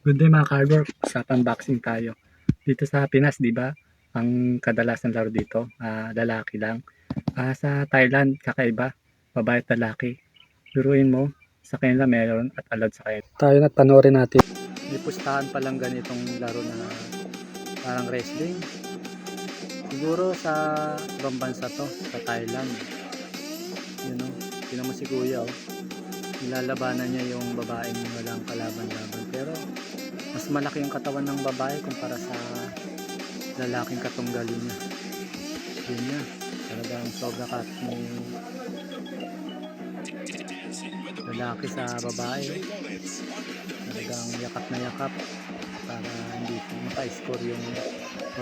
Good day mga ka-hardwork, sa unboxing tayo. Dito sa Pinas, di ba? Ang kadalasan laro dito, lalaki lang. Sa Thailand, kakaiba, babae at lalaki. Biruin mo, sa kanila meron at allowed sa kanila. Tayo na panoorin natin. May pustahan palang ganitong laro na parang wrestling. Siguro sa ibang bansa to, sa Thailand. You know, tinan mo si kuya oh. Nilalabanan niya yung babaeng walang kalaban-laban. Pero mas malaki yung katawan ng babae kumpara sa lalaking katunggali niya. Yun niya, talagang sobra kat may lalaki sa babae. Talagang yakap na yakap para hindi maka-score yung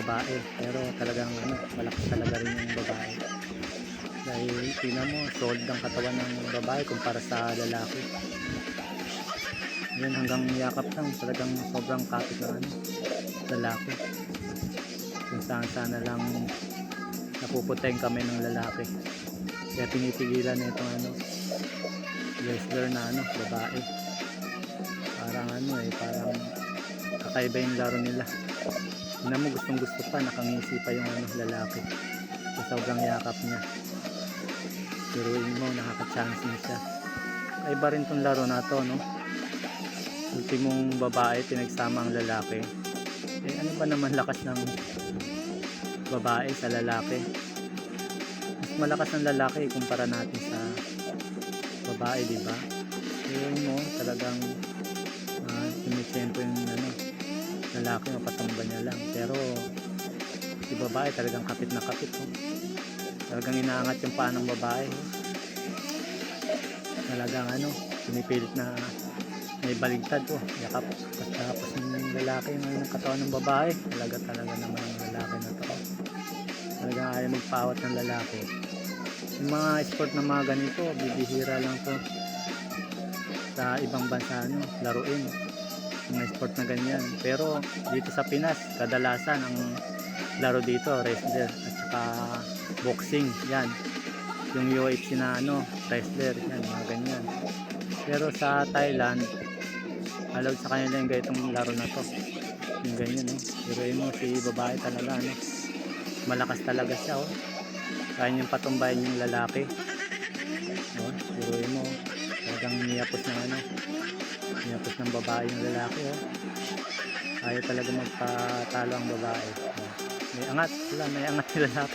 babae. Pero talagang malakas talaga rin yung babae. Dahil tingnan mo, solid ang katawan ng babae kumpara sa lalaki. Yan, hanggang yakap lang, talagang sobrang kapit na lalaki. Kung saan sana lang napuputeng kami ng lalaki. Kaya pinipigilan na itong wrestler na babae. Parang parang kakaiba yung laro nila. Tingnan mo, gustong gusto pa, nakangisi pa yung lalaki. So, sobrang yakap niya. Biruin mo, nakaka-chance niya siya. Kaiba rin tong laro na to, no? Ultimong babae pinagsama ang lalaki. Ano ba naman lakas ng babae sa lalaki? Mas malakas ng lalaki kumpara natin sa babae, di ba? Yun mo, talagang tumitsempo yung lalaki, mapatumba niya lang. Pero si babae talagang kapit na kapit, no? Talagang inaangat yung paa ng babae. Talagang pinipilit na may baligtad yakap. Tapos yung lalaki yung katawan ng babae, talaga naman ang lalaki na to. Talagang ayaw magpawat ng lalaki. Yung mga sport na mga ganito, bibihira lang to sa ibang bansa laruin mga sport na ganyan. Pero dito sa Pinas, kadalasan ang laro dito wrestler at saka boxing. Yan yung UFC na wrestler, yan mga ganyan. Pero sa Thailand, allowed sa kanila yung ganitong laro na to, yung ganyan biruin mo, si babae talaga malakas talaga siya kaya niyang patumbayin yung lalaki biruin mo, talagang niyapos ng babae yung lalaki kaya talaga magpatalo ang babae. May angat yung lalaki.